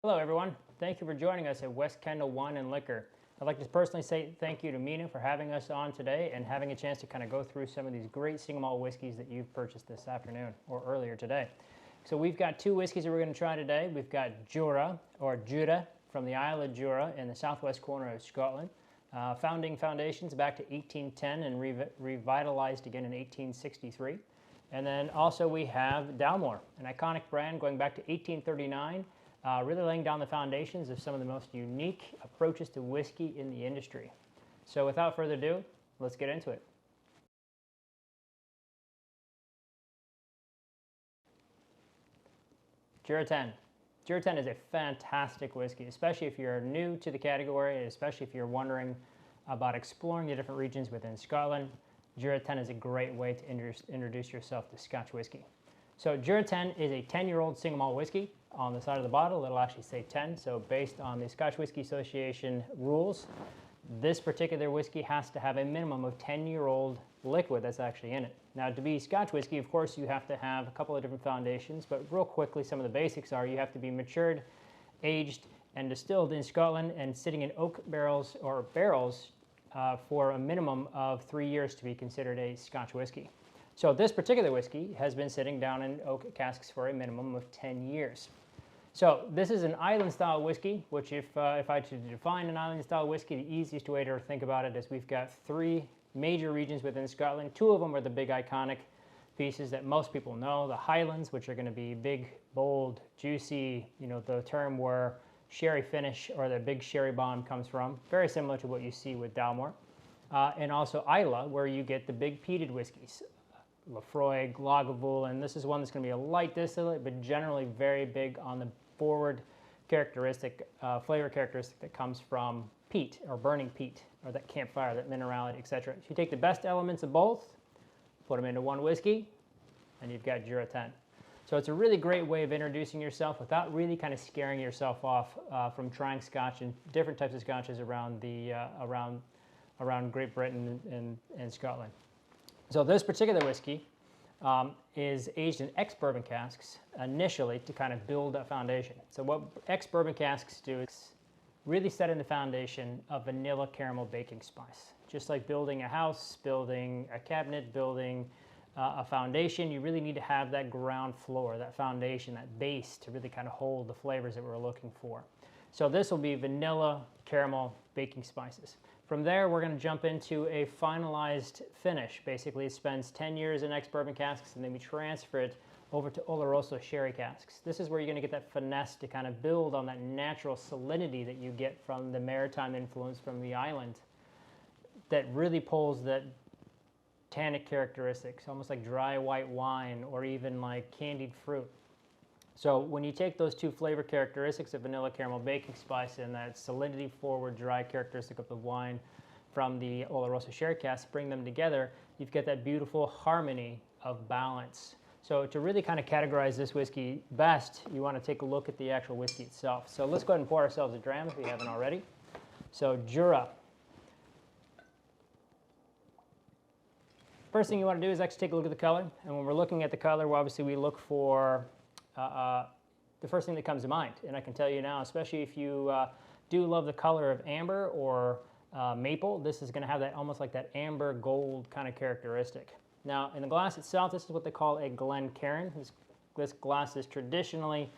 Hello everyone, thank you for joining us at West Kendall Wine and Liquor. I'd like to personally say thank you to Mina for having us on today and having a chance to kind of go through some of these great single malt whiskeys that you've purchased this afternoon or earlier today. So we've got two whiskeys that we're going to try today. We've got Jura or Jura from the Isle of Jura in the southwest corner of Scotland. Foundations back to 1810 and revitalized again in 1863. And then also we have Dalmore, an iconic brand going back to 1839. Really laying down the foundations of some of the most unique approaches to whiskey in the industry. So without further ado, let's get into it. Jura 10. Jura 10 is a fantastic whiskey, especially if you're new to the category, and especially if you're wondering about exploring the different regions within Scotland. Jura 10 is a great way to introduce yourself to Scotch whiskey. So Jura 10 is a 10-year-old single malt whiskey. On the side of the bottle, it'll actually say 10. So based on the Scotch Whisky Association rules, this particular whiskey has to have a minimum of 10-year-old liquid that's actually in it. Now, to be Scotch whiskey, of course, you have to have a couple of different foundations, but real quickly, some of the basics are you have to be matured, aged, and distilled in Scotland and sitting in oak barrels or barrels for a minimum of 3 years to be considered a Scotch whiskey. So this particular whiskey has been sitting down in oak casks for a minimum of 10 years. So this is an island-style whiskey, which if I had to define an island-style whiskey, the easiest way to think about it is we've got three major regions within Scotland. Two of them are the big iconic pieces that most people know, the Highlands, which are going to be big, bold, juicy, the term where sherry finish or the big sherry bomb comes from, very similar to what you see with Dalmore. And also Islay, where you get the big peated whiskeys. Lafroig, Lagavulin, and this is one that's going to be a light distillate, but generally very big on the forward characteristic, flavor characteristic that comes from peat or burning peat or that campfire, that minerality, etc. So you take the best elements of both, put them into one whiskey, and you've got Jura 10. So it's a really great way of introducing yourself without really kind of scaring yourself off from trying Scotch and different types of Scotches around the around Great Britain and Scotland. So this particular whiskey is aged in ex-bourbon casks initially to kind of build that foundation. So what ex-bourbon casks do is really set in the foundation of vanilla caramel baking spice. Just like building a house, building a cabinet, building a foundation, you really need to have that ground floor, that foundation, that base to really kind of hold the flavors that we're looking for. So this will be vanilla caramel baking spices. From there, we're going to jump into a finalized finish. Basically, it spends 10 years in ex-bourbon casks, and then we transfer it over to Oloroso sherry casks. This is where you're going to get that finesse to kind of build on that natural salinity that you get from the maritime influence from the island that really pulls that tannic characteristics, almost like dry white wine or even like candied fruit. So when you take those two flavor characteristics of vanilla caramel baking spice and that salinity forward dry characteristic of the wine from the Oloroso sherry cask, bring them together, you've got that beautiful harmony of balance. So to really kind of categorize this whiskey best, you want to take a look at the actual whiskey itself. So let's go ahead and pour ourselves a dram if we haven't already. So Jura. First thing you want to do is actually take a look at the color. And when we're looking at the color, well, obviously we look for the first thing that comes to mind. And I can tell you now, especially if you do love the color of amber or maple, this is going to have that almost like that amber gold kind of characteristic. Now, in the glass itself, this is what they call a Glencairn. This glass is traditionally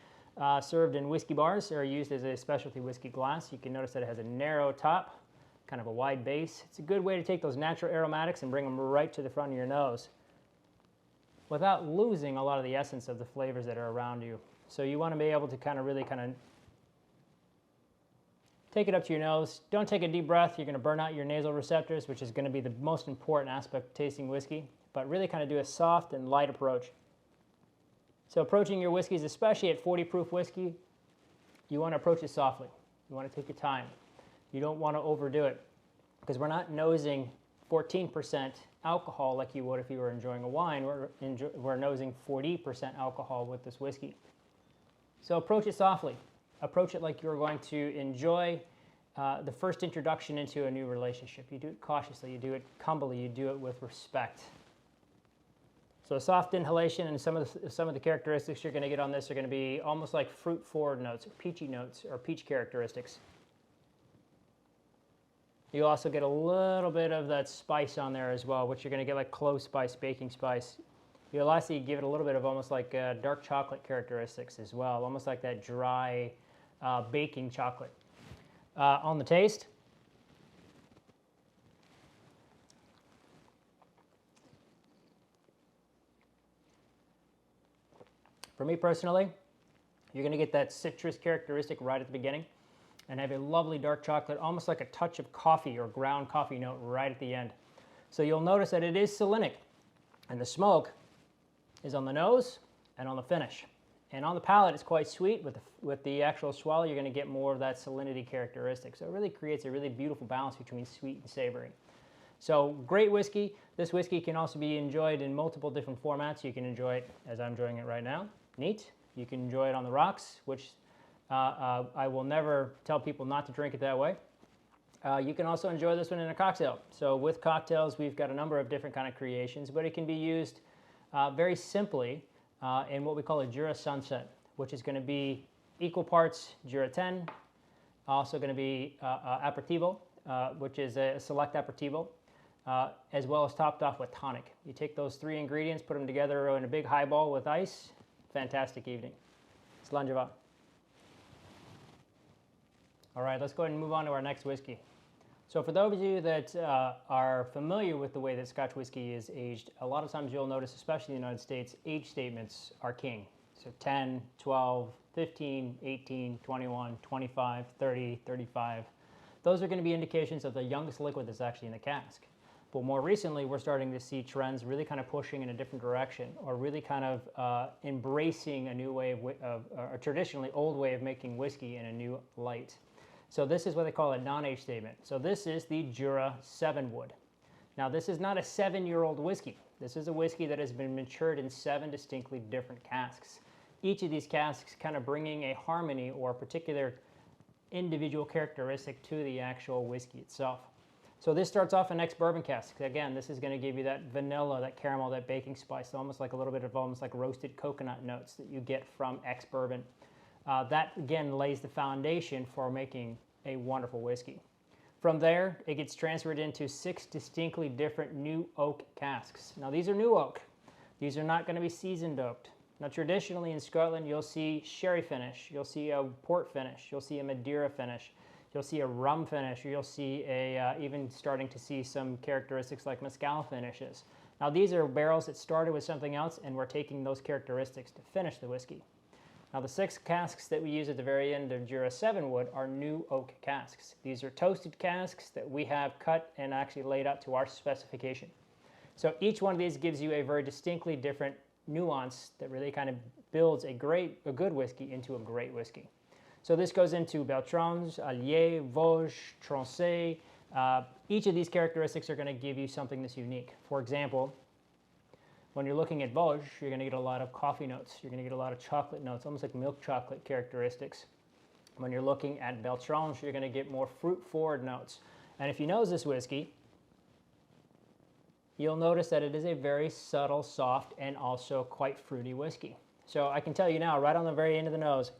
served in whiskey bars or used as a specialty whiskey glass. You can notice that it has a narrow top, kind of a wide base. It's a good way to take those natural aromatics and bring them right to the front of your nose without losing a lot of the essence of the flavors that are around you. So you want to be able to kind of really take it up to your nose. Don't take a deep breath. You're going to burn out your nasal receptors, which is going to be the most important aspect of tasting whiskey, but really kind of do a soft and light approach. So approaching your whiskeys, especially at 40 proof whiskey, you want to approach it softly. You want to take your time. You don't want to overdo it because we're not nosing 14% alcohol like you would if you were enjoying a wine. We're nosing 40% alcohol with this whiskey. So approach it softly. Approach it like you're going to enjoy the first introduction into a new relationship. You do it cautiously, you do it humbly, you do it with respect. So soft inhalation, and some of the characteristics you're going to get on this are going to be almost like fruit-forward notes, peachy notes, or peach characteristics. You also get a little bit of that spice on there as well, which you're going to get like clove spice, baking spice. You'll also give it a little bit of almost like dark chocolate characteristics as well, almost like that dry baking chocolate. On the taste, for me personally, you're going to get that citrus characteristic right at the beginning and have a lovely dark chocolate, almost like a touch of coffee or ground coffee note right at the end. So you'll notice that it is salinic, and the smoke is on the nose and on the finish. And on the palate, it's quite sweet. With the actual swallow, you're going to get more of that salinity characteristic. So it really creates a really beautiful balance between sweet and savory. So great whiskey. This whiskey can also be enjoyed in multiple different formats. You can enjoy it as I'm enjoying it right now, neat. You can enjoy it on the rocks, which I will never tell people not to drink it that way. You can also enjoy this one in a cocktail. So with cocktails, we've got a number of different kind of creations, but it can be used very simply in what we call a Jura Sunset, which is going to be equal parts Jura 10, also going to be aperitivo, which is a select aperitivo, as well as topped off with tonic. You take those three ingredients, put them together in a big highball with ice. Fantastic evening. Slanjava. All right, let's go ahead and move on to our next whiskey. So for those of you that are familiar with the way that Scotch whiskey is aged, a lot of times you'll notice, especially in the United States, age statements are king. So 10, 12, 15, 18, 21, 25, 30, 35. Those are going to be indications of the youngest liquid that's actually in the cask. But more recently, we're starting to see trends really kind of pushing in a different direction, or really kind of embracing a new way of a traditionally old way of making whiskey in a new light. So this is what they call a non-age statement. So this is the Jura 7 Wood. Now this is not a 7-year-old whiskey. This is a whiskey that has been matured in 7 distinctly different casks. Each of these casks kind of bringing a harmony or a particular individual characteristic to the actual whiskey itself. So this starts off in ex-bourbon casks. Again, this is going to give you that vanilla, that caramel, that baking spice, almost like a little bit of almost like roasted coconut notes that you get from ex-bourbon. That, again, lays the foundation for making a wonderful whiskey. From there, it gets transferred into 6 distinctly different new oak casks. Now, these are new oak. These are not going to be seasoned oaked. Now, traditionally in Scotland, you'll see sherry finish. You'll see a port finish. You'll see a Madeira finish. You'll see a rum finish, or you'll see even starting to see some characteristics like mezcal finishes. Now, these are barrels that started with something else, and we're taking those characteristics to finish the whiskey. Now, the 6 casks that we use at the very end of Jura 7 Wood are new oak casks. These are toasted casks that we have cut and actually laid out to our specification. So each one of these gives you a very distinctly different nuance that really kind of builds a good whiskey into a great whiskey. So this goes into Beltrange, Allier, Vosges, Trancé. Each of these characteristics are going to give you something that's unique. For example, when you're looking at Vosges, you're going to get a lot of coffee notes. You're going to get a lot of chocolate notes, almost like milk chocolate characteristics. When you're looking at Beltrange, you're going to get more fruit-forward notes. And if you nose this whiskey, you'll notice that it is a very subtle, soft, and also quite fruity whiskey. So I can tell you now, right on the very end of the nose,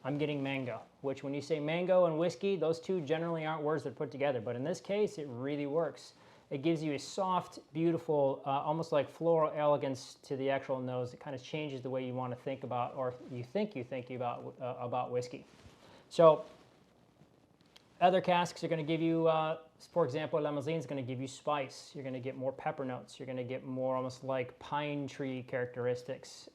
I'm getting mango, which when you say mango and whiskey, those two generally aren't words that are put together. But in this case, it really works. It gives you a soft, beautiful, almost like floral elegance to the actual nose. It kind of changes the way you want to think about, or you think about whiskey. So other casks are going to give you, for example, Limousin is going to give you spice. You're going to get more pepper notes. You're going to get more almost like pine tree characteristics,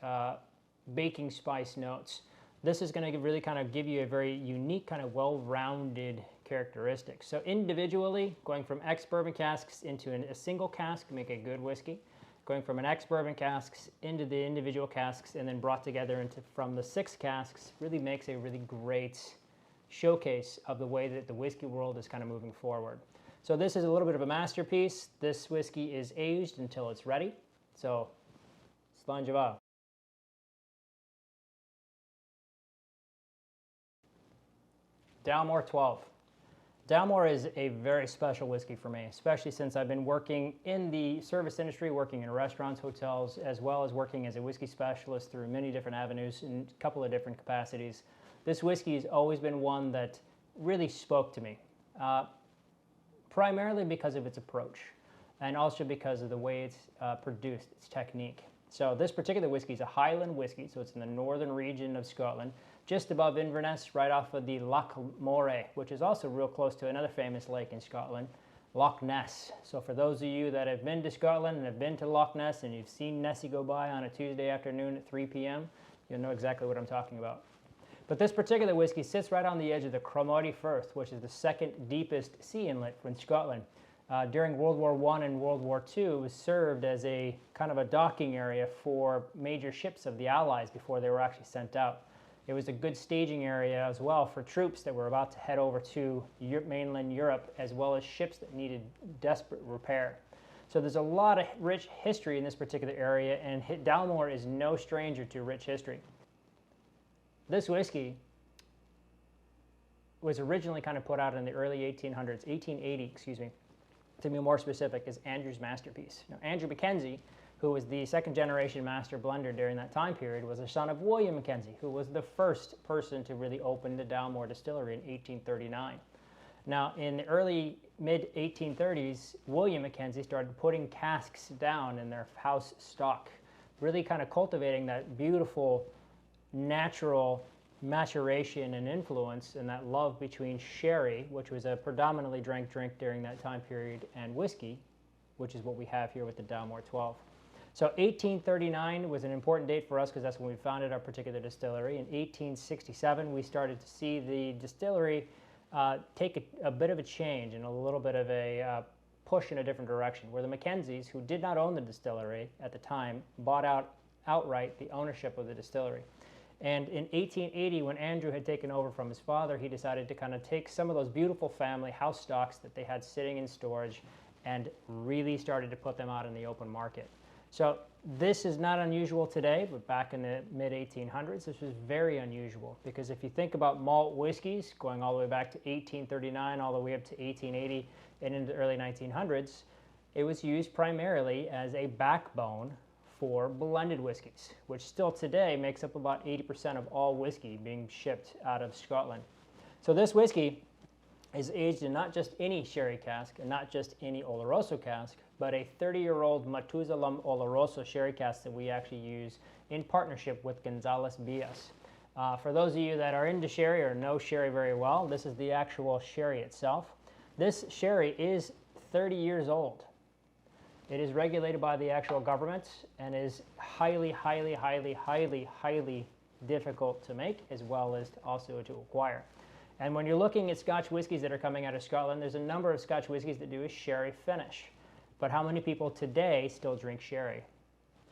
baking spice notes. This is going to really kind of give you a very unique, kind of well-rounded characteristic. So individually, going from ex-bourbon casks into a single cask make a good whiskey. Going from an ex-bourbon casks into the individual casks and then brought together from the 6 casks really makes a really great showcase of the way that the whiskey world is kind of moving forward. So this is a little bit of a masterpiece. This whiskey is aged until it's ready. So, Slanjava. Dalmore 12. Dalmore is a very special whiskey for me, especially since I've been working in the service industry, working in restaurants, hotels, as well as working as a whiskey specialist through many different avenues in a couple of different capacities. This whiskey has always been one that really spoke to me, primarily because of its approach and also because of the way it's produced, its technique. So this particular whiskey is a Highland whiskey, so it's in the northern region of Scotland, just above Inverness, right off of the Loch Moray, which is also real close to another famous lake in Scotland, Loch Ness. So for those of you that have been to Scotland and have been to Loch Ness and you've seen Nessie go by on a Tuesday afternoon at 3 p.m., you'll know exactly what I'm talking about. But this particular whiskey sits right on the edge of the Cromarty Firth, which is the second deepest sea inlet in Scotland. During World War I and World War II, it was served as a kind of a docking area for major ships of the Allies before they were actually sent out. It was a good staging area as well for troops that were about to head over to mainland Europe, as well as ships that needed desperate repair. So there's a lot of rich history in this particular area, and Dalmore is no stranger to rich history. This whiskey was originally kind of put out in the early 1800s, 1880, excuse me, to be more specific, is Andrew's masterpiece. Now, Andrew Mackenzie, who was the second generation master blender during that time period, was a son of William Mackenzie, who was the first person to really open the Dalmore distillery in 1839. Now, in the early mid-1830s, William Mackenzie started putting casks down in their house stock, really kind of cultivating that beautiful, natural maturation and influence and that love between sherry, which was a predominantly drank drink during that time period, and whiskey, which is what we have here with the Dalmore 12. So 1839 was an important date for us because that's when we founded our particular distillery. In 1867, we started to see the distillery take a bit of a change and a little bit of a push in a different direction, where the Mackenzies, who did not own the distillery at the time, bought out outright the ownership of the distillery. And in 1880, when Andrew had taken over from his father, he decided to kind of take some of those beautiful family house stocks that they had sitting in storage and really started to put them out in the open market. So this is not unusual today, but back in the mid-1800s, this was very unusual, because if you think about malt whiskeys going all the way back to 1839, all the way up to 1880 and into the early 1900s, it was used primarily as a backbone for blended whiskeys, which still today makes up about 80% of all whiskey being shipped out of Scotland. So this whiskey is aged in not just any sherry cask and not just any Oloroso cask, but a 30-year-old Matusalem Oloroso sherry cask that we actually use in partnership with Gonzales Bias. For those of you that are into sherry or know sherry very well, this is the actual sherry itself. This sherry is 30 years old. It is regulated by the actual government and is highly, highly, highly, highly, highly difficult to make, as well as also to acquire. And when you're looking at Scotch whiskies that are coming out of Scotland, there's a number of Scotch whiskies that do a sherry finish. But how many people today still drink sherry?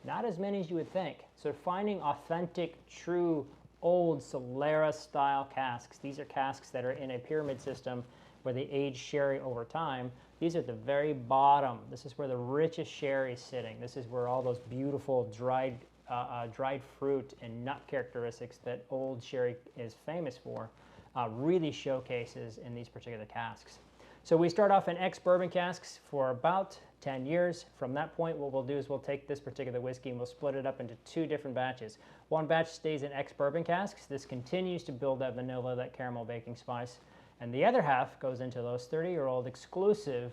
Not as many as you would think. So finding authentic, true, old Solera-style casks, these are casks that are in a pyramid system where they age sherry over time. These are at the very bottom. This is where the richest sherry is sitting. This is where all those beautiful dried fruit and nut characteristics that old sherry is famous for really showcases in these particular casks. So we start off in ex-bourbon casks for about 10 years. From that point, what we'll do is we'll take this particular whiskey and we'll split it up into two different batches. One batch stays in ex-bourbon casks. This continues to build that vanilla, that caramel baking spice. And the other half goes into those 30-year-old exclusive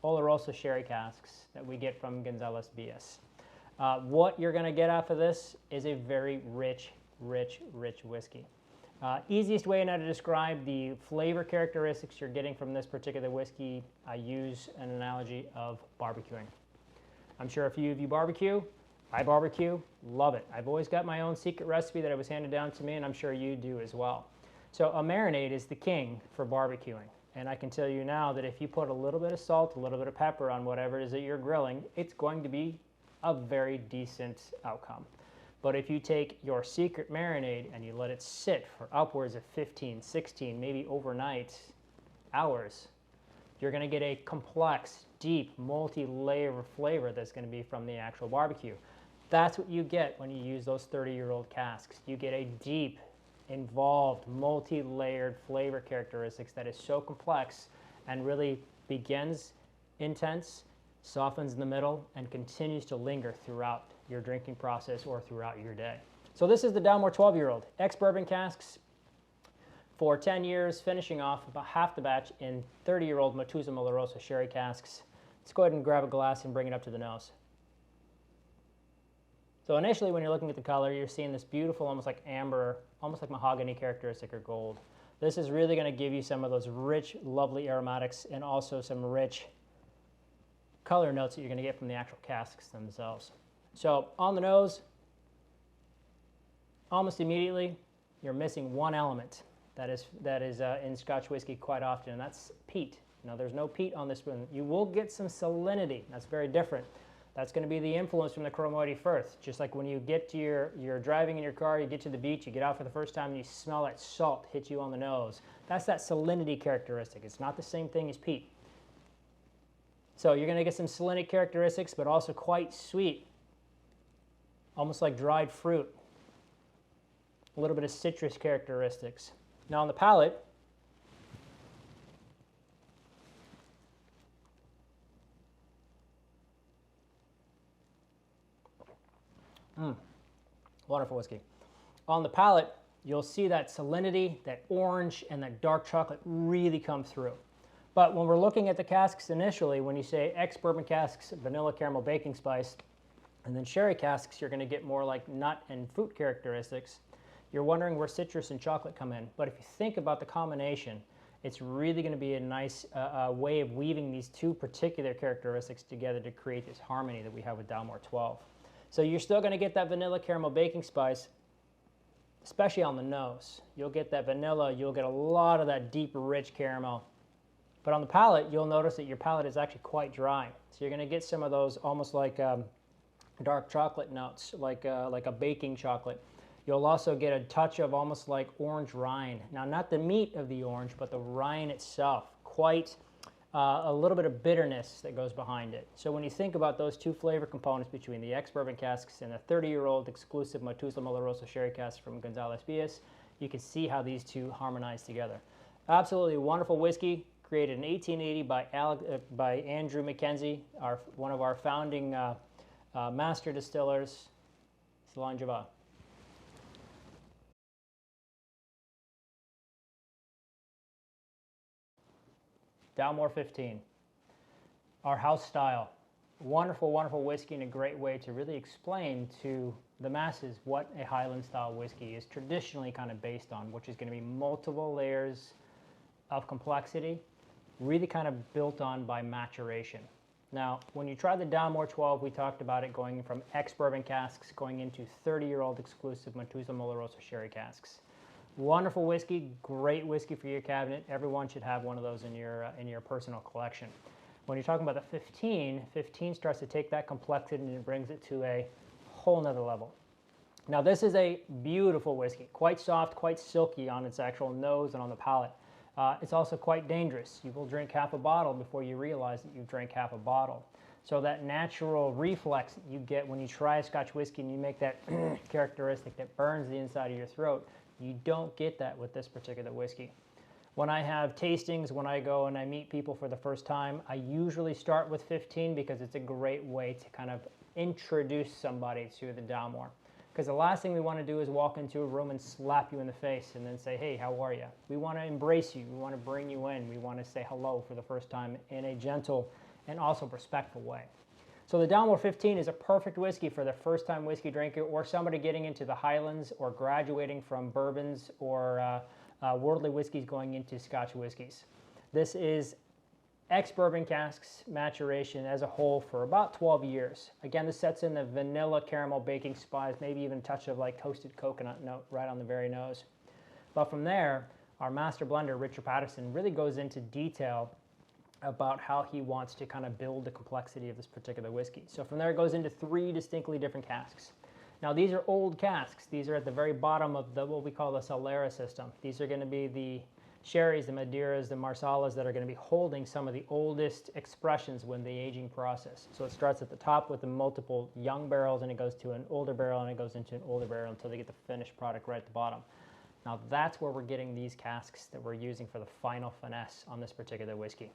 Oloroso sherry casks that we get from Gonzales Bias. What you're going to get off of this is a very rich, rich, rich whiskey. Easiest way now to describe the flavor characteristics you're getting from this particular whiskey, I use an analogy of barbecuing. I'm sure a few of you barbecue. I barbecue, love it. I've always got my own secret recipe that was handed down to me, and I'm sure you do as well. So a marinade is the king for barbecuing. And I can tell you now that if you put a little bit of salt, a little bit of pepper on whatever it is that you're grilling, it's going to be a very decent outcome. But if you take your secret marinade and you let it sit for upwards of 15, 16, maybe overnight hours, you're going to get a complex, deep, multi-layer flavor that's going to be from the actual barbecue. That's what you get when you use those 30-year-old casks. You get a deep, involved, multi-layered flavor characteristics that is so complex and really begins intense, softens in the middle, and continues to linger throughout your drinking process or throughout your day. So this is the Dalmore 12-year-old. Ex-bourbon casks for 10 years, finishing off about half the batch in 30-year-old Methuselah Oloroso sherry casks. Let's go ahead and grab a glass and bring it up to the nose. So initially, when you're looking at the color, you're seeing this beautiful, almost like amber, almost like mahogany characteristic or gold. This is really going to give you some of those rich, lovely aromatics and also some rich color notes that you're going to get from the actual casks themselves. So on the nose, almost immediately, you're missing one element that is in Scotch whiskey quite often, and that's peat. Now, there's no peat on this one. You will get some salinity. That's very different. That's going to be the influence from the chromoidy firth. Just like when you get to you're driving in your car, you get to the beach, you get out for the first time, and you smell that salt hit you on the nose. That's that salinity characteristic. It's not the same thing as peat. So you're going to get some salinic characteristics, but also quite sweet, almost like dried fruit. A little bit of citrus characteristics. Now on the palate, wonderful whiskey. On the palate, you'll see that salinity, that orange, and that dark chocolate really come through. But when we're looking at the casks initially, when you say ex-bourbon casks, vanilla, caramel, baking spice, and then sherry casks, you're going to get more like nut and fruit characteristics. You're wondering where citrus and chocolate come in. But if you think about the combination, it's really going to be a nice way of weaving these two particular characteristics together to create this harmony that we have with Dalmore 12. So you're still going to get that vanilla, caramel, baking spice, especially on the nose. You'll get that vanilla. You'll get a lot of that deep, rich caramel. But on the palate, you'll notice that your palate is actually quite dry. So you're going to get some of those almost like dark chocolate notes, like a baking chocolate. You'll also get a touch of almost like orange rind. Now, not the meat of the orange, but the rind itself. Quite a little bit of bitterness that goes behind it. So when you think about those two flavor components between the ex-bourbon casks and the 30-year-old exclusive Methuselah Oloroso sherry cask from Gonzales Villas, you can see how these two harmonize together. Absolutely wonderful whiskey, created in 1880 by Andrew Mackenzie, one of our founding master distillers. Salon Java. Dalmore 15, our house style. Wonderful, wonderful whiskey and a great way to really explain to the masses what a Highland style whiskey is traditionally kind of based on, which is going to be multiple layers of complexity, really kind of built on by maturation. Now, when you try the Dalmore 12, we talked about it going from ex-bourbon casks going into 30-year-old exclusive Methuselah Oloroso sherry casks. Wonderful whiskey, great whiskey for your cabinet. Everyone should have one of those in your personal collection. When you're talking about the 15 starts to take that complexity and it brings it to a whole nother level. Now this is a beautiful whiskey, quite soft, quite silky on its actual nose and on the palate. It's also quite dangerous. You will drink half a bottle before you realize that you've drank half a bottle. So that natural reflex that you get when you try a Scotch whiskey and you make that characteristic that burns the inside of your throat, you don't get that with this particular whiskey. When I have tastings, when I go and I meet people for the first time, I usually start with 15 because it's a great way to kind of introduce somebody to the Dalmore. Because the last thing we want to do is walk into a room and slap you in the face and then say, hey, how are you? We want to embrace you. We want to bring you in. We want to say hello for the first time in a gentle and also respectful way. So the Dalmore 15 is a perfect whiskey for the first-time whiskey drinker or somebody getting into the Highlands or graduating from bourbons or worldly whiskeys going into Scotch whiskeys. This is ex-bourbon casks maturation as a whole for about 12 years. Again, this sets in the vanilla, caramel, baking spice, maybe even a touch of like toasted coconut note right on the very nose. But from there, our master blender, Richard Patterson, really goes into detail about how he wants to kind of build the complexity of this particular whiskey. So from there it goes into 3 distinctly different casks. Now these are old casks. These are at the very bottom of what we call the Solera system. These are going to be the sherries, the Madeiras, the Marsalas that are going to be holding some of the oldest expressions when the aging process. So it starts at the top with the multiple young barrels and it goes to an older barrel and it goes into an older barrel until they get the finished product right at the bottom. Now that's where we're getting these casks that we're using for the final finesse on this particular whiskey.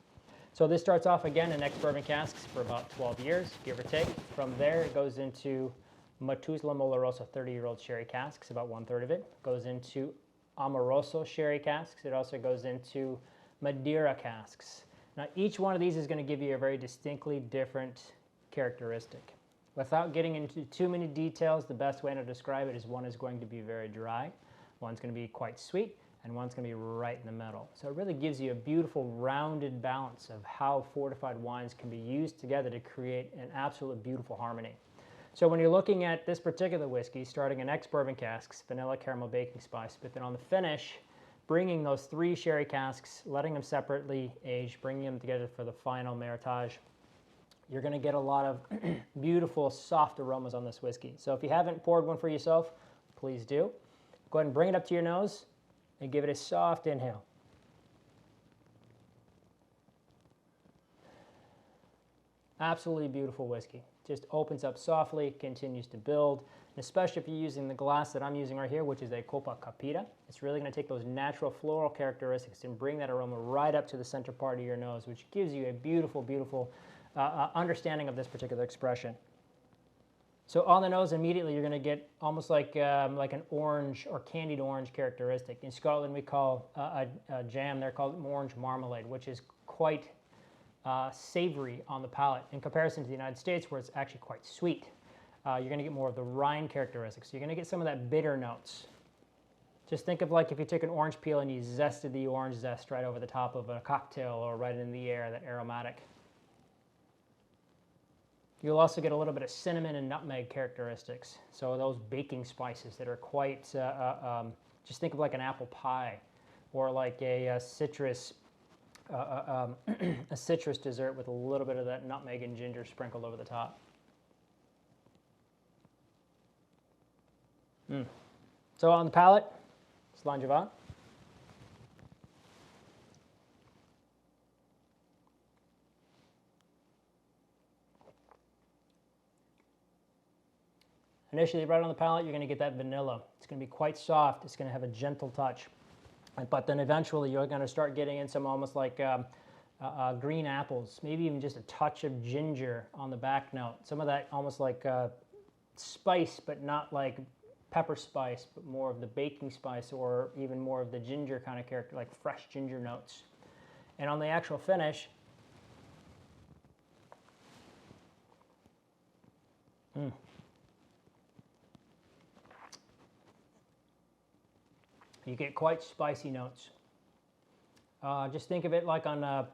So this starts off again in ex-bourbon casks for about 12 years, give or take. From there it goes into Methuselah Oloroso 30-year-old sherry casks, about 1/3 of it. Goes into Amoroso sherry casks. It also goes into Madeira casks. Now each one of these is going to give you a very distinctly different characteristic. Without getting into too many details, the best way to describe it is one is going to be very dry, one's going to be quite sweet, and one's going to be right in the middle. So it really gives you a beautiful rounded balance of how fortified wines can be used together to create an absolute beautiful harmony. So when you're looking at this particular whiskey, starting in ex-bourbon casks, vanilla, caramel, baking spice, but then on the finish, bringing those 3 sherry casks, letting them separately age, bringing them together for the final meritage, you're going to get a lot of beautiful, soft aromas on this whiskey. So if you haven't poured one for yourself, please do. Go ahead and bring it up to your nose and give it a soft inhale. Absolutely beautiful whiskey. Just opens up softly, continues to build, and especially if you're using the glass that I'm using right here, which is a Copa Capita. It's really going to take those natural floral characteristics and bring that aroma right up to the center part of your nose, which gives you a beautiful, beautiful understanding of this particular expression. So on the nose, immediately you're going to get almost like an orange or candied orange characteristic. In Scotland, we call a jam, they're called orange marmalade, which is quite savory on the palate in comparison to the United States, where it's actually quite sweet. You're going to get more of the rind characteristics. You're going to get some of that bitter notes. Just think of like if you took an orange peel and you zested the orange zest right over the top of a cocktail or right in the air, that aromatic. You'll also get a little bit of cinnamon and nutmeg characteristics. So those baking spices that are quite, just think of like an apple pie or like a citrus a citrus dessert with a little bit of that nutmeg and ginger sprinkled over the top. So on the palate, Slangeva. Initially, right on the palate, you're going to get that vanilla. It's going to be quite soft. It's going to have a gentle touch. But then eventually, you're going to start getting in some almost like green apples, maybe even just a touch of ginger on the back note. Some of that almost like spice, but not like pepper spice, but more of the baking spice or even more of the ginger kind of character, like fresh ginger notes. And on the actual finish, you get quite spicy notes. Just think of it like on a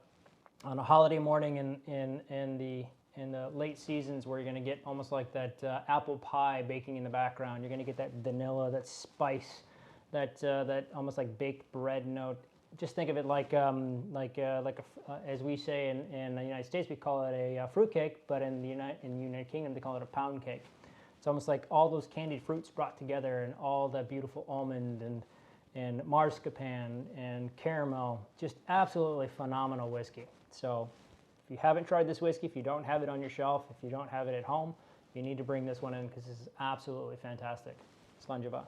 holiday morning in the late seasons, where you're going to get almost like that apple pie baking in the background. You're going to get that vanilla, that spice, that almost like baked bread note. Just think of it like as we say in the United States, we call it a fruit cake, but in the United Kingdom they call it a pound cake. It's almost like all those candied fruits brought together, and all that beautiful almond and marzipan and caramel. Just absolutely phenomenal whiskey. So if you haven't tried this whiskey, if you don't have it on your shelf, if you don't have it at home, you need to bring this one in, because this is absolutely fantastic. Slangeva.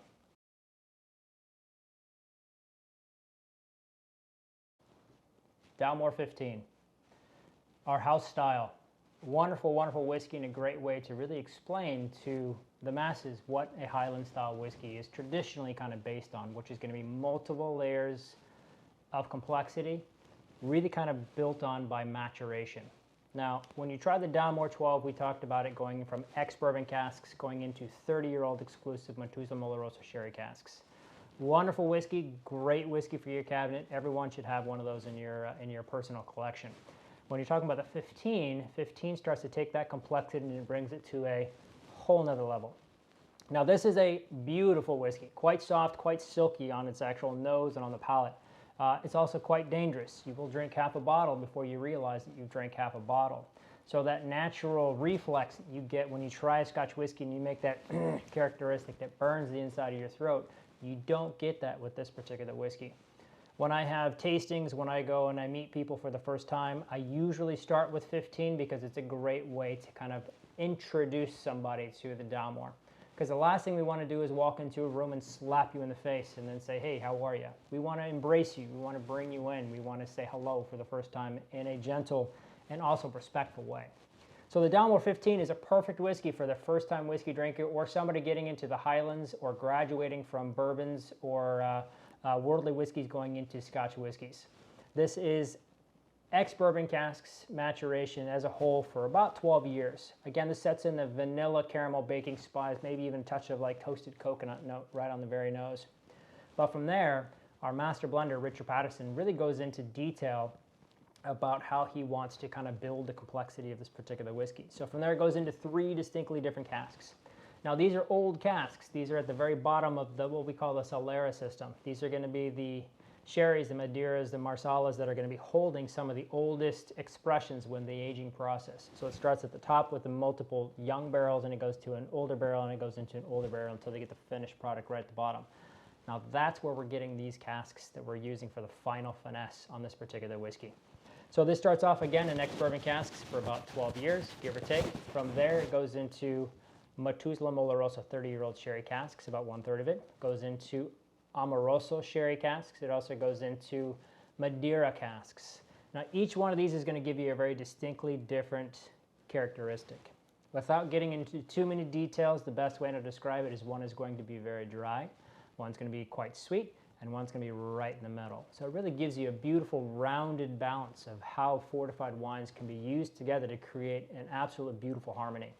Dalmore 15, our house style. Wonderful, wonderful whiskey, and a great way to really explain to the masses what a Highland style whiskey is traditionally kind of based on, which is going to be multiple layers of complexity, really kind of built on by maturation. Now, when you try the Dalmore 12, we talked about it going from ex-bourbon casks going into 30-year-old exclusive Methuselah Oloroso sherry casks. Wonderful whiskey, great whiskey for your cabinet. Everyone should have one of those in your personal collection. When you're talking about the 15 starts to take that complexity and it brings it to a whole nother level. Now, this is a beautiful whiskey, quite soft, quite silky on its actual nose and on the palate. It's also quite dangerous. You will drink half a bottle before you realize that you've drank half a bottle. So that natural reflex that you get when you try a Scotch whiskey and you make that characteristic that burns the inside of your throat, you don't get that with this particular whiskey. When I have tastings, when I go and I meet people for the first time, I usually start with 15 because it's a great way to kind of introduce somebody to the Dalmore. Because the last thing we want to do is walk into a room and slap you in the face and then say, hey, how are you? We want to embrace you. We want to bring you in. We want to say hello for the first time in a gentle and also respectful way. So the Dalmore 15 is a perfect whiskey for the first-time whiskey drinker or somebody getting into the Highlands or graduating from bourbons or worldly whiskeys going into Scotch whiskeys. This is ex-bourbon casks maturation as a whole for about 12 years. Again, this sets in the vanilla caramel baking spice, maybe even a touch of like toasted coconut note right on the very nose. But from there, our master blender, Richard Patterson, really goes into detail about how he wants to kind of build the complexity of this particular whiskey. So from there, it goes into 3 distinctly different casks. Now, these are old casks. These are at the very bottom of the what we call the Solera system. These are going to be the sherries, the Madeiras, the Marsalas that are going to be holding some of the oldest expressions when the aging process. So it starts at the top with the multiple young barrels, and it goes to an older barrel, and it goes into an older barrel until they get the finished product right at the bottom. Now that's where we're getting these casks that we're using for the final finesse on this particular whiskey. So this starts off again in ex-bourbon casks for about 12 years, give or take. From there, it goes into Methuselah Oloroso 30-year-old sherry casks, about 1/3 of it. Goes into Amoroso sherry casks. It also goes into Madeira casks. Now, each one of these is going to give you a very distinctly different characteristic. Without getting into too many details, the best way to describe it is one is going to be very dry, one's going to be quite sweet, and one's going to be right in the middle. So it really gives you a beautiful rounded balance of how fortified wines can be used together to create an absolute beautiful harmony.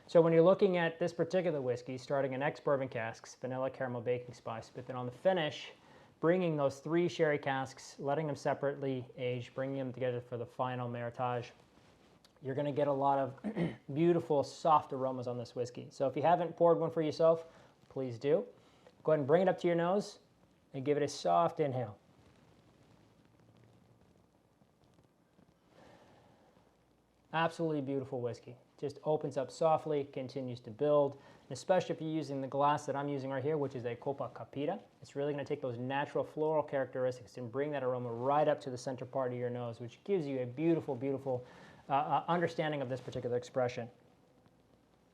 So when you're looking at this particular whiskey, starting in ex-bourbon casks, vanilla, caramel, baking spice, but then on the finish, bringing those 3 sherry casks, letting them separately age, bringing them together for the final meritage, you're going to get a lot of beautiful, soft aromas on this whiskey. So if you haven't poured one for yourself, please do. Go ahead and bring it up to your nose and give it a soft inhale. Absolutely beautiful whiskey. Just opens up softly, continues to build, and especially if you're using the glass that I'm using right here, which is a Copa Capita. It's really going to take those natural floral characteristics and bring that aroma right up to the center part of your nose, which gives you a beautiful, beautiful understanding of this particular expression.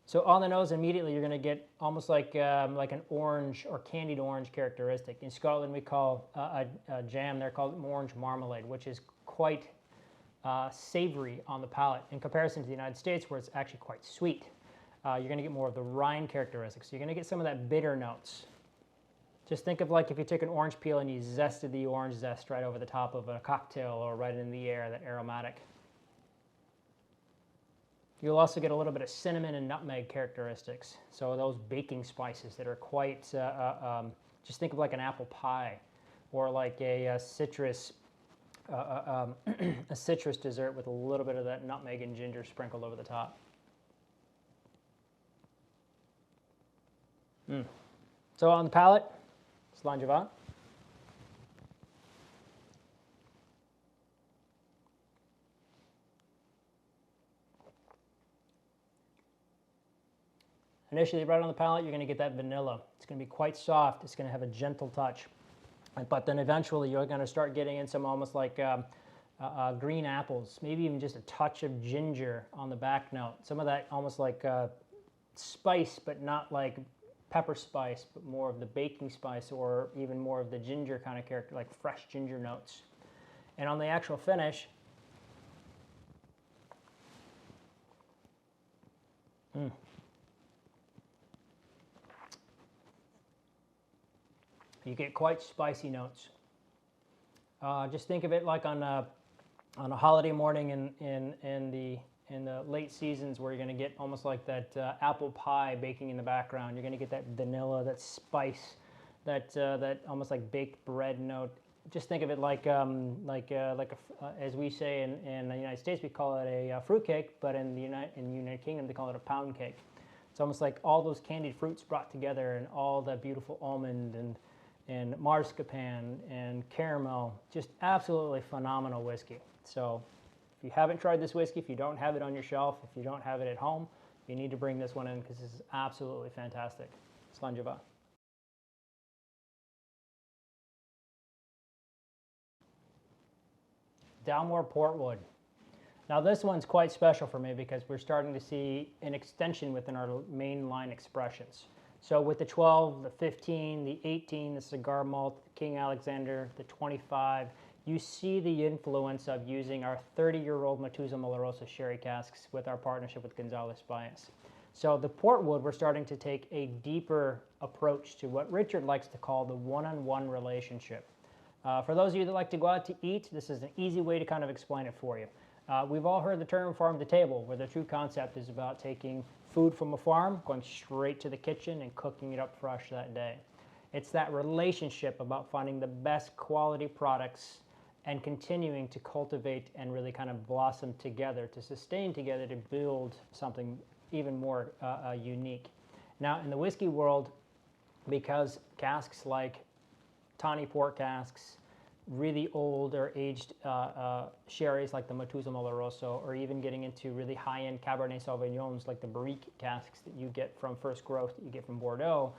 So on the nose, immediately you're going to get almost like an orange or candied orange characteristic. In Scotland, we call a jam there called orange marmalade, which is quite savory on the palate in comparison to the United States, where it's actually quite sweet. You're going to get more of the rind characteristics. So you're going to get some of that bitter notes. Just think of like if you took an orange peel and you zested the orange zest right over the top of a cocktail or right in the air, that aromatic. You'll also get a little bit of cinnamon and nutmeg characteristics. So those baking spices that are quite, just think of like an apple pie or like a citrus a citrus dessert with a little bit of that nutmeg and ginger sprinkled over the top. So on the palate, Slangeva. Initially, right on the palate, you're going to get that vanilla. It's going to be quite soft. It's going to have a gentle touch. But then eventually you're going to start getting in some almost like green apples, maybe even just a touch of ginger on the back note. Some of that almost like spice, but not like pepper spice, but more of the baking spice or even more of the ginger kind of character, like fresh ginger notes. And on the actual finish, you get quite spicy notes. Just think of it like on a holiday morning in the late seasons where you're going to get almost like that apple pie baking in the background. You're going to get that vanilla, that spice, that almost like baked bread note. Just think of it like as we say in the United States, we call it a fruit cake, but in the United Kingdom they call it a pound cake. It's almost like all those candied fruits brought together and all that beautiful almond and marzipan and caramel. Just absolutely phenomenal whiskey. So if you haven't tried this whiskey, if you don't have it on your shelf, if you don't have it at home, you need to bring this one in because this is absolutely fantastic. Slangeva. Dalmore Portwood. Now this one's quite special for me because we're starting to see an extension within our main line expressions. So with the 12, the 15, the 18, the cigar malt, the King Alexander, the 25, you see the influence of using our 30-year-old Methuselah Oloroso sherry casks with our partnership with Gonzalez Bias. So the Portwood, we're starting to take a deeper approach to what Richard likes to call the one-on-one relationship. For those of you that like to go out to eat, this is an easy way to kind of explain it for you. We've all heard the term farm to table, where the true concept is about taking food from a farm, going straight to the kitchen and cooking it up fresh that day. It's that relationship about finding the best quality products and continuing to cultivate and really kind of blossom together, to sustain together, to build something even more unique. Now, in the whiskey world, because casks like tawny port casks, really old or aged sherries like the Methuselah Oloroso, or even getting into really high-end Cabernet Sauvignons like the Barrique casks that you get from First Growth, that you get from Bordeaux,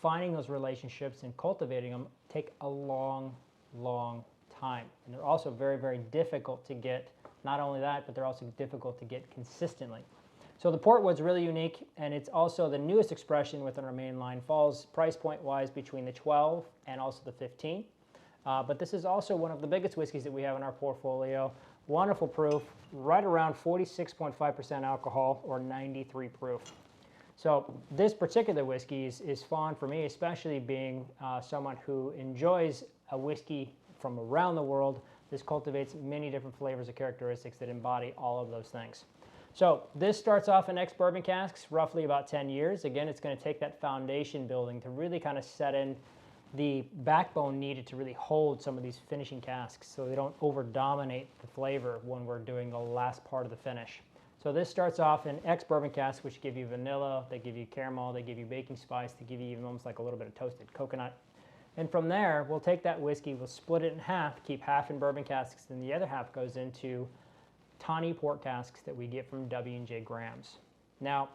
finding those relationships and cultivating them take a long, long time. And they're also very, very difficult to get. Not only that, but they're also difficult to get consistently. So the Portwood's really unique, and it's also the newest expression within our main line. Falls price point-wise between the 12 and also the 15. But this is also one of the biggest whiskeys that we have in our portfolio. Wonderful proof, right around 46.5% alcohol or 93 proof. So this particular whiskey is fun for me, especially being someone who enjoys a whiskey from around the world. This cultivates many different flavors and characteristics that embody all of those things. So this starts off in ex-bourbon casks, roughly about 10 years. Again, it's going to take that foundation building to really kind of set in the backbone needed to really hold some of these finishing casks so they don't over-dominate the flavor when we're doing the last part of the finish. So this starts off in ex-bourbon casks, which give you vanilla, they give you caramel, they give you baking spice, they give you even almost like a little bit of toasted coconut. And from there, we'll take that whiskey, we'll split it in half, keep half in bourbon casks, and the other half goes into tawny port casks that we get from W&J Grahams. Now,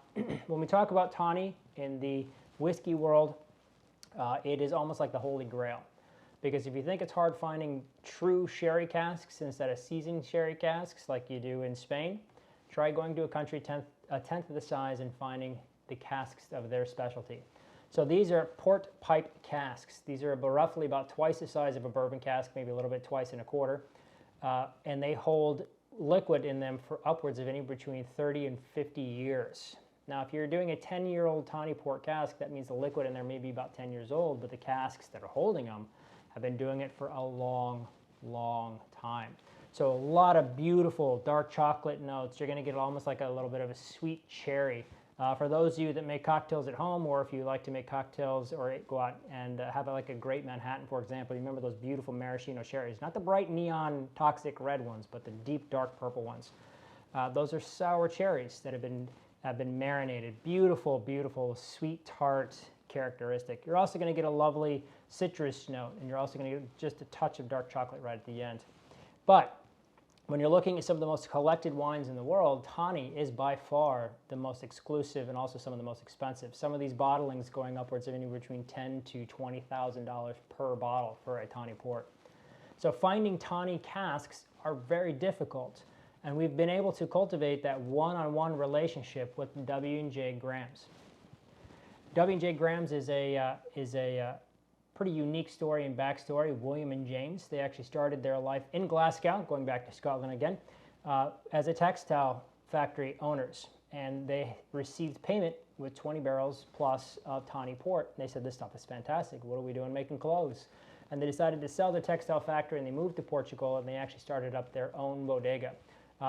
when we talk about tawny in the whiskey world, it is almost like the holy grail. Because if you think it's hard finding true sherry casks instead of seasoned sherry casks like you do in Spain, try going to a country a tenth of the size and finding the casks of their specialty. So these are port pipe casks. These are roughly about twice the size of a bourbon cask, maybe a little bit twice and a quarter. And they hold liquid in them for upwards of anywhere between 30 and 50 years. Now, if you're doing a 10-year-old tawny port cask, that means the liquid in there may be about 10 years old, but the casks that are holding them have been doing it for a long, long time. So a lot of beautiful dark chocolate notes. You're going to get almost like a little bit of a sweet cherry. For those of you that make cocktails at home, or if you like to make cocktails or go out and have like a Great Manhattan, for example, you remember those beautiful maraschino cherries, not the bright neon toxic red ones, but the deep dark purple ones. Those are sour cherries that have been marinated. Beautiful, beautiful, sweet tart characteristic. You're also going to get a lovely citrus note, and you're also going to get just a touch of dark chocolate right at the end. But when you're looking at some of the most collected wines in the world, tawny is by far the most exclusive and also some of the most expensive. Some of these bottlings going upwards of anywhere between $10,000 to $20,000 per bottle for a tawny port. So finding tawny casks are very difficult, and we've been able to cultivate that one-on-one relationship with W&J Grahams. W&J Grahams is a pretty unique story and backstory of William and James. They actually started their life in Glasgow, going back to Scotland again, as a textile factory owners. And they received payment with 20 barrels plus of tawny port. And they said, this stuff is fantastic. What are we doing making clothes? And they decided to sell their textile factory, and they moved to Portugal, and they actually started up their own bodega,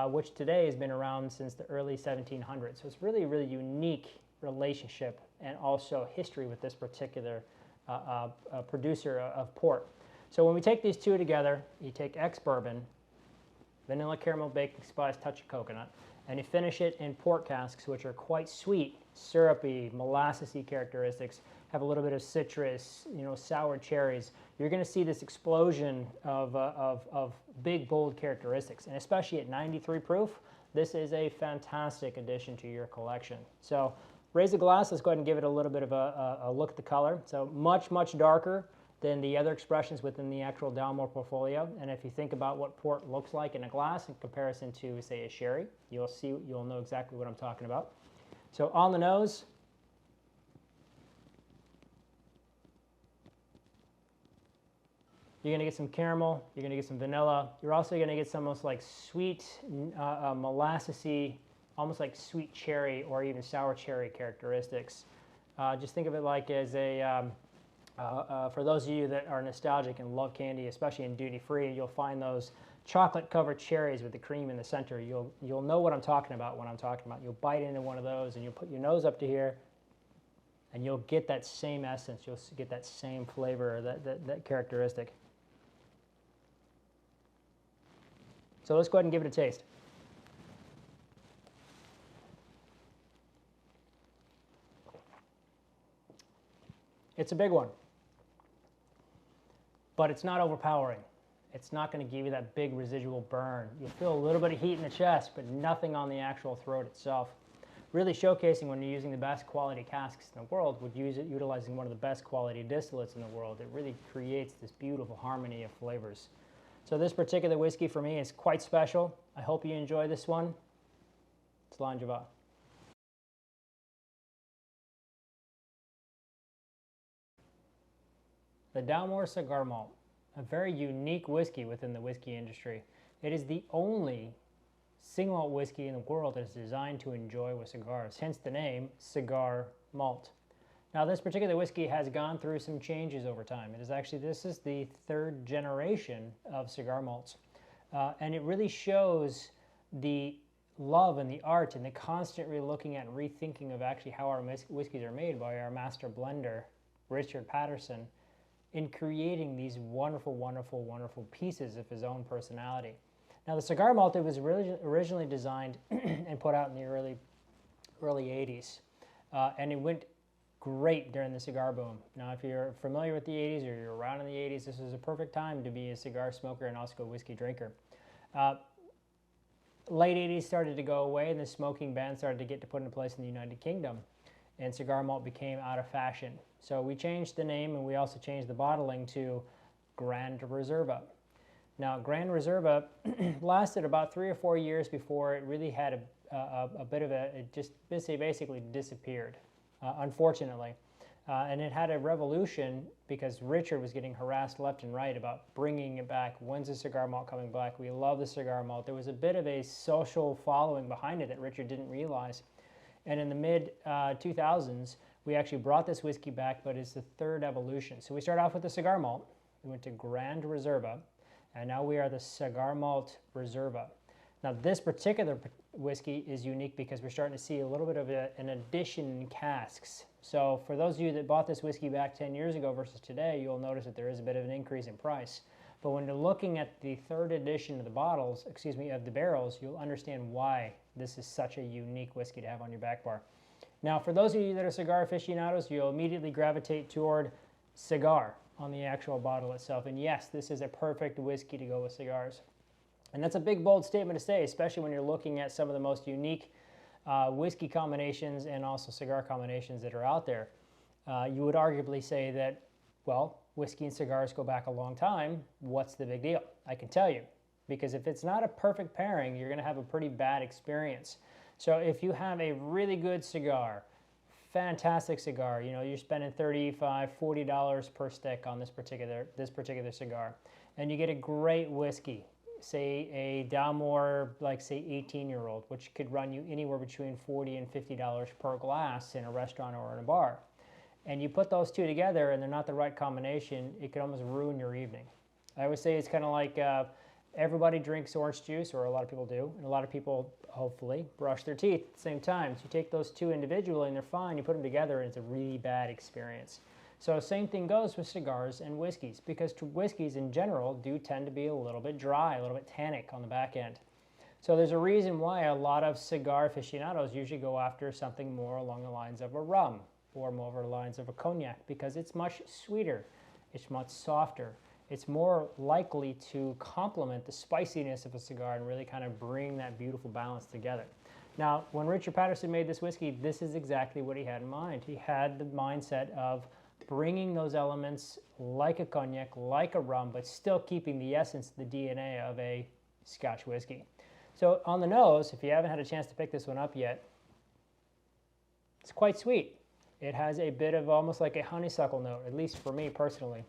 which today has been around since the early 1700s. So it's really a really unique relationship and also history with this particular producer of port. So when we take these two together, you take ex-bourbon, vanilla caramel baking spice, touch of coconut, and you finish it in port casks, which are quite sweet, syrupy, molassesy characteristics, have a little bit of citrus, sour cherries. You're going to see this explosion of big, bold characteristics, and especially at 93 proof, this is a fantastic addition to your collection. So raise the glass. Let's go ahead and give it a little bit of a look at the color. So much, much darker than the other expressions within the actual Dalmore portfolio. And if you think about what port looks like in a glass in comparison to, say, a sherry, you'll know exactly what I'm talking about. So on the nose, You're going to get some caramel. You're going to get some vanilla. You're also going to get some almost like sweet, molassesy, almost like sweet cherry or even sour cherry characteristics. Just think of it like as a, for those of you that are nostalgic and love candy, especially in duty-free, you'll find those chocolate-covered cherries with the cream in the center. You'll know what I'm talking about when I'm talking about. You'll bite into one of those and you'll put your nose up to here, and you'll get that same essence. You'll get that same flavor, that characteristic. So let's go ahead and give it a taste. It's a big one, but it's not overpowering. It's not going to give you that big residual burn. You'll feel a little bit of heat in the chest, but nothing on the actual throat itself. Really showcasing when you're using the best quality casks in the world, utilizing one of the best quality distillates in the world. It really creates this beautiful harmony of flavors. So this particular whiskey for me is quite special. I hope you enjoy this one. It's L'Angeva. The Dalmore Cigar Malt, a very unique whiskey within the whiskey industry. It is the only single malt whiskey in the world that is designed to enjoy with cigars, hence the name cigar malt. Now this particular whiskey has gone through some changes over time. This is the third generation of cigar malts. And it really shows the love and the art and the constant re-looking at and rethinking of actually how our whiskeys are made by our master blender, Richard Patterson, in creating these wonderful, wonderful, wonderful pieces of his own personality. Now the cigar malt, it was originally designed and put out in the early 80s. And it went great during the cigar boom. Now if you're familiar with the 80s or you're around in the 80s, this is a perfect time to be a cigar smoker and also a whiskey drinker. Late 80s started to go away and the smoking ban started to get put into place in the United Kingdom. And cigar malt became out of fashion. So we changed the name and we also changed the bottling to Grand Reserva. Now Grand Reserva lasted about 3 or 4 years before it really had a bit of it just basically disappeared, unfortunately. And it had a revolution because Richard was getting harassed left and right about bringing it back. When's the cigar malt coming back? We love the cigar malt. There was a bit of a social following behind it that Richard didn't realize. And in the mid-2000s, we actually brought this whiskey back, but it's the third evolution. So we started off with the cigar malt, we went to Grand Reserva, and now we are the Cigar Malt Reserva. Now this particular whiskey is unique because we're starting to see a little bit of an addition in casks. So for those of you that bought this whiskey back 10 years ago versus today, you'll notice that there is a bit of an increase in price. But when you're looking at the third edition of the bottles, of the barrels, you'll understand why this is such a unique whiskey to have on your back bar. Now, for those of you that are cigar aficionados, you'll immediately gravitate toward cigar on the actual bottle itself. And yes, this is a perfect whiskey to go with cigars. And that's a big, bold statement to say, especially when you're looking at some of the most unique whiskey combinations and also cigar combinations that are out there. You would arguably say that, well, whiskey and cigars go back a long time. What's the big deal? I can tell you, because if it's not a perfect pairing, you're going to have a pretty bad experience. So if you have a really good cigar, fantastic cigar, you know, you're spending $35, $40 per stick on this particular cigar, and you get a great whiskey, say a Dalmore, like say 18-year-old, which could run you anywhere between $40 and $50 per glass in a restaurant or in a bar. And you put those two together and they're not the right combination, it could almost ruin your evening. I would say it's kind of like everybody drinks orange juice, or a lot of people do, and a lot of people, hopefully, brush their teeth at the same time. So you take those two individually and they're fine, you put them together and it's a really bad experience. So same thing goes with cigars and whiskeys, because whiskeys in general do tend to be a little bit dry, a little bit tannic on the back end. So there's a reason why a lot of cigar aficionados usually go after something more along the lines of a rum, or more over the lines of a cognac, because it's much sweeter, it's much softer, it's more likely to complement the spiciness of a cigar and really kind of bring that beautiful balance together. Now, when Richard Patterson made this whiskey, this is exactly what he had in mind. He had the mindset of bringing those elements like a cognac, like a rum, but still keeping the essence, the DNA of a Scotch whiskey. So on the nose, if you haven't had a chance to pick this one up yet, it's quite sweet. It has a bit of almost like a honeysuckle note, at least for me personally.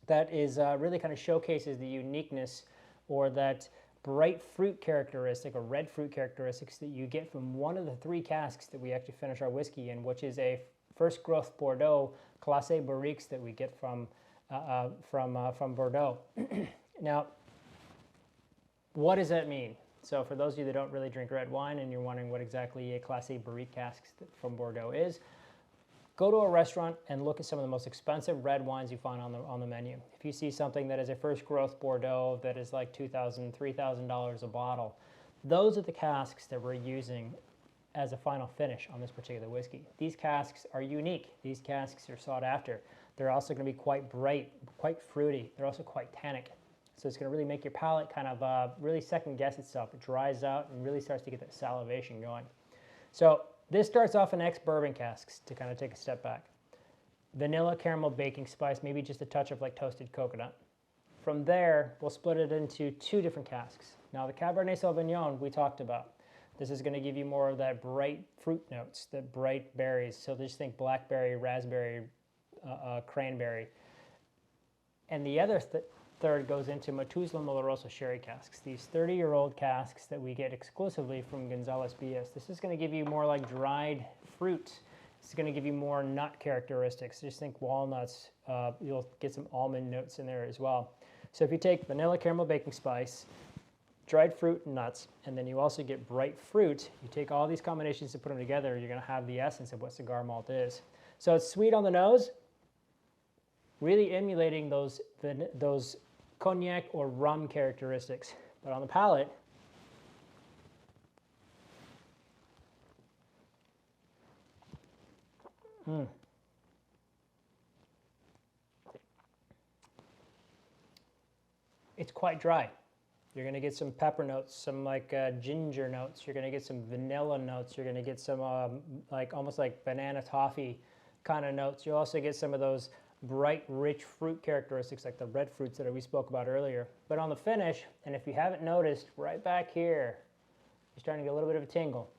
that is really kind of showcases the uniqueness or that bright fruit characteristic or red fruit characteristics that you get from one of the 3 casks that we actually finish our whiskey in, which is a first growth Bordeaux Classé Barriques that we get from Bordeaux. Now, what does that mean? So for those of you that don't really drink red wine and you're wondering what exactly a Classé Barrique cask from Bordeaux is, go to a restaurant and look at some of the most expensive red wines you find on the menu. If you see something that is a first growth Bordeaux that is like $2,000, $3,000 a bottle, those are the casks that we're using as a final finish on this particular whiskey. These casks are unique. These casks are sought after. They're also going to be quite bright, quite fruity. They're also quite tannic. So it's going to really make your palate kind of really second guess itself. It dries out and really starts to get that salivation going. So this starts off in ex-bourbon casks to kind of take a step back. Vanilla, caramel, baking spice, maybe just a touch of like toasted coconut. From there, we'll split it into 2 different casks. Now the Cabernet Sauvignon we talked about. This is going to give you more of that bright fruit notes, the bright berries. So just think blackberry, raspberry, cranberry. And the other third goes into Methuselah Oloroso sherry casks, these 30-year-old casks that we get exclusively from Gonzalez BS. This is going to give you more like dried fruit. It's going to give you more nut characteristics. Just think walnuts. You'll get some almond notes in there as well. So if you take vanilla, caramel, baking spice, dried fruit and nuts, and then you also get bright fruit, you take all these combinations and put them together, you're going to have the essence of what cigar malt is. So it's sweet on the nose, really emulating those cognac or rum characteristics. But on the palate, it's quite dry. You're going to get some pepper notes, some like ginger notes. You're going to get some vanilla notes. You're going to get some like almost like banana toffee kind of notes. You'll also get some of those bright, rich fruit characteristics like the red fruits that we spoke about earlier. But on the finish, and if you haven't noticed, right back here, you're starting to get a little bit of a tingle.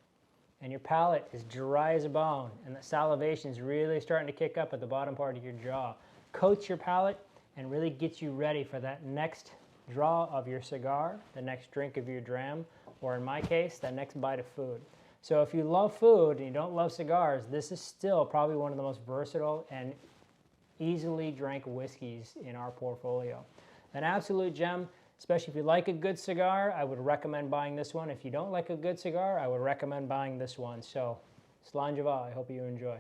And your palate is dry as a bone, and the salivation is really starting to kick up at the bottom part of your jaw. Coats your palate and really gets you ready for that next draw of your cigar, the next drink of your dram, or in my case, that next bite of food. So if you love food and you don't love cigars, this is still probably one of the most versatile and easily drank whiskeys in our portfolio. An absolute gem, especially if you like a good cigar, I would recommend buying this one. If you don't like a good cigar, I would recommend buying this one. So, Slanjava, I hope you enjoy.